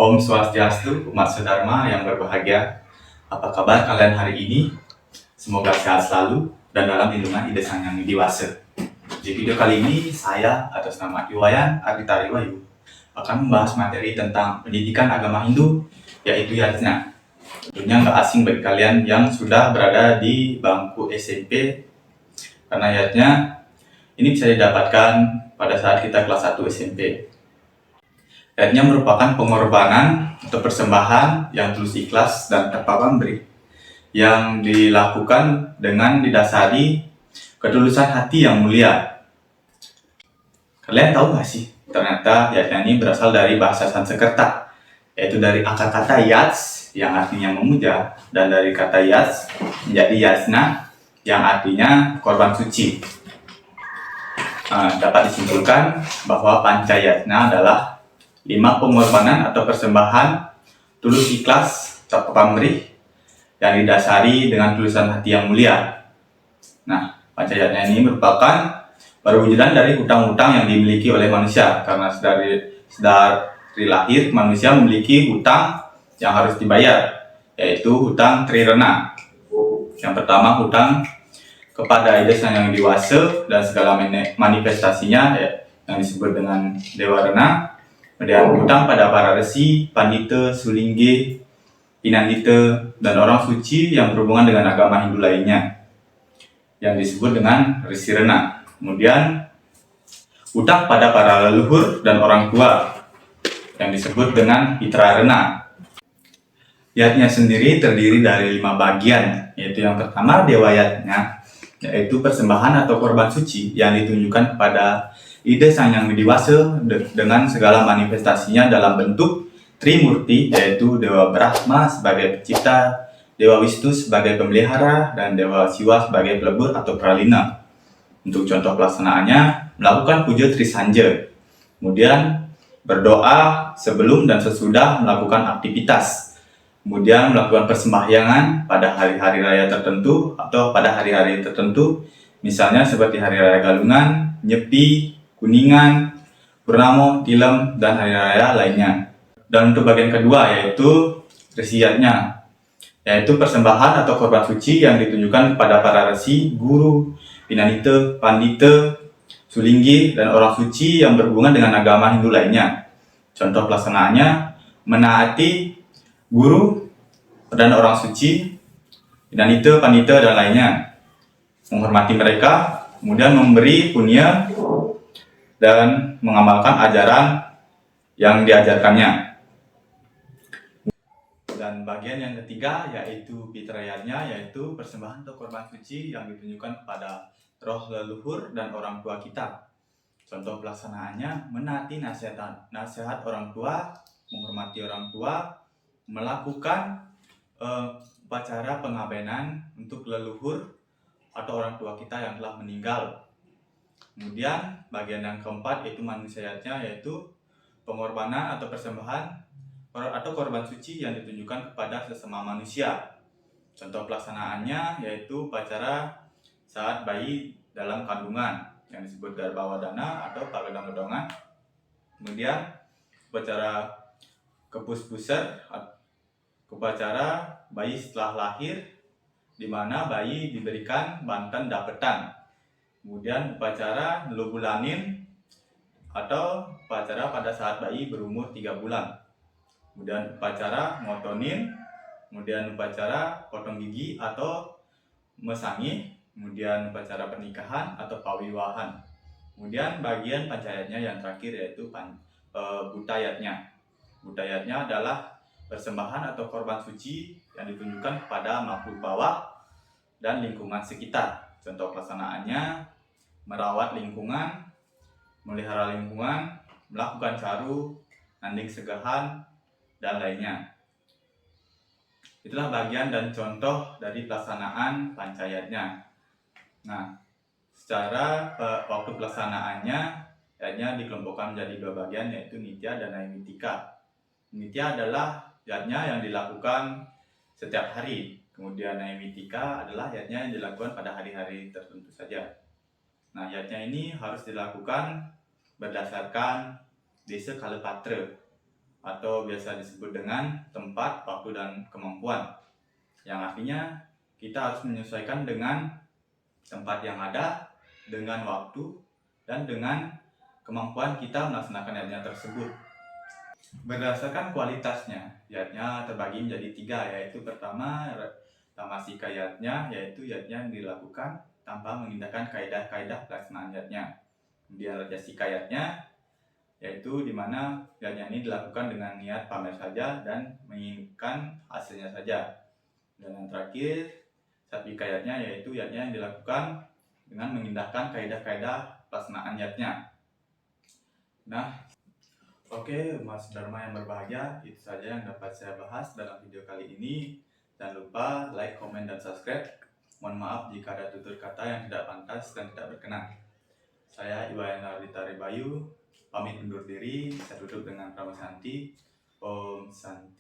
Om Swastiastu, umat Sedharma yang berbahagia. Apa kabar kalian hari ini? Semoga sehat selalu dan dalam lindungan Ida Sang Yang Widi Wase. Di video kali ini, saya atas nama Iwayan Ardita Riwayu akan membahas materi tentang pendidikan agama Hindu, yaitu Yajna. Tentunya nggak asing bagi kalian yang sudah berada di bangku SMP, karena Yajna ini bisa didapatkan pada saat kita kelas 1 SMP. Yajna merupakan pengorbanan atau persembahan yang tulus ikhlas dan tanpa pamrih, yang dilakukan dengan didasari ketulusan hati yang mulia. Kalian tahu nggak sih, ternyata Yajna ini berasal dari bahasa Sanskerta, yaitu dari akar kata yats yang artinya memuja, dan dari kata yats menjadi yajna yang artinya korban suci. Dapat disimpulkan bahwa Pancayajna adalah 5 pengorbanan atau persembahan tulus ikhlas tanpa pamrih yang didasari dengan tulusan hati yang mulia. Nah, Pancayajna ini merupakan perwujudan dari hutang-hutang yang dimiliki oleh manusia, karena dari lahir manusia memiliki hutang yang harus dibayar, yaitu hutang Trirena. Yang pertama, hutang kepada Ida Sang Yang Widi Wase dan segala manifestasinya, yang disebut dengan Dewa Rena. Kemudian hutang pada para resi, pandita, sulingge, pinandita, dan orang suci yang berhubungan dengan agama Hindu lainnya, yang disebut dengan Resi Rena. Kemudian hutang pada para leluhur dan orang tua, yang disebut dengan Mitra Rena. Yajna sendiri terdiri dari 5 bagian, yaitu yang pertama Dewa Yajna, yaitu persembahan atau korban suci yang ditunjukkan kepada Ida Sang Yang Widi Wase dengan segala manifestasinya dalam bentuk Trimurti, yaitu Dewa Brahma sebagai pencipta, Dewa Wisnu sebagai pemelihara, dan Dewa Siwa sebagai pelebur atau pralina. Untuk contoh pelaksanaannya, melakukan puja Trisanja, kemudian berdoa sebelum dan sesudah melakukan aktivitas, kemudian melakukan persembahyangan pada hari-hari raya tertentu atau pada hari-hari tertentu, misalnya seperti Hari Raya Galungan, Nyepi, Kuningan, Purnamo, Tilem, dan hari raya lainnya. Dan untuk bagian kedua, yaitu Resi Yajna, yaitu persembahan atau korban suci yang ditunjukkan kepada para resi, guru, pinandita, pandita, sulinggi, dan orang suci yang berhubungan dengan agama Hindu lainnya. Contoh pelaksanaannya, menaati guru dan orang suci, pinandita, pandita, dan lainnya, menghormati mereka, kemudian memberi punya dan mengamalkan ajaran yang diajarkannya. Dan bagian yang ketiga, yaitu Mitra Yajna, yaitu persembahan atau korban suci yang ditunjukkan kepada roh leluhur dan orang tua kita. Contoh pelaksanaannya, menaati nasihat orang tua, menghormati orang tua, melakukan upacara pengabenan untuk leluhur atau orang tua kita yang telah meninggal. Kemudian bagian yang keempat, yaitu manusia Yajna, yaitu pengorbanan atau persembahan atau korban suci yang ditunjukkan kepada sesama manusia. Contoh pelaksanaannya yaitu upacara saat bayi dalam kandungan yang disebut Garbhawadana atau Pagadang-gedongan. Kemudian upacara kepus-puser, upacara bayi setelah lahir, di mana bayi diberikan bantan dapetan. Kemudian upacara Lubulanin atau upacara pada saat bayi berumur 3 bulan. Kemudian upacara Ngotonin, kemudian upacara potong gigi atau mesangi, kemudian upacara pernikahan atau pawiwahan. Kemudian bagian Pancayajna yang terakhir, yaitu Bhuta Yajna. Bhuta Yajna adalah persembahan atau korban suci yang ditunjukkan kepada makhluk bawah dan lingkungan sekitar. Contoh pelaksanaannya, merawat lingkungan, melihara lingkungan, melakukan caru, nanding segahan, dan lainnya. Itulah bagian dan contoh dari pelaksanaan Pancayajna. Nah, secara waktu pelaksanaannya, Yajna dikelompokkan menjadi 2 bagian, yaitu Nitya dan Naimitika. Nitya adalah Yajna yang dilakukan setiap hari. Kemudian Naimitika adalah Yajna yang dilakukan pada hari-hari tertentu saja. Nah, Yajna ini harus dilakukan berdasarkan Desa Kalapatra. atau biasa disebut dengan tempat, waktu, dan kemampuan. Yang artinya kita harus menyesuaikan dengan tempat yang ada, dengan waktu, dan dengan kemampuan kita melaksanakan ayatnya tersebut. Berdasarkan kualitasnya, ayatnya terbagi menjadi 3, yaitu pertama tamasi ayatnya, yaitu ayatnya yang dilakukan tanpa mengindahkan kaidah-kaidah pelaksanaan ayatnya. Kemudian rajasi ayatnya, yaitu di mana ayatnya ini dilakukan dengan niat pamer saja dan menginginkan hasilnya saja. Dan yang terakhir, satwi ayatnya, yaitu ayatnya yang dilakukan dengan mengindahkan kaidah-kaidah pelaksanaan ayatnya. Nah, oke, Mas Dharma yang berbahagia, itu saja yang dapat saya bahas dalam video kali ini. Jangan lupa like, komen, dan subscribe. Mohon maaf jika ada tutur kata yang tidak pantas dan tidak berkenan. Saya Iwayan Ardita Ribayu, pamit undur diri. Saya tutup dengan Pramasanti. Om Santi.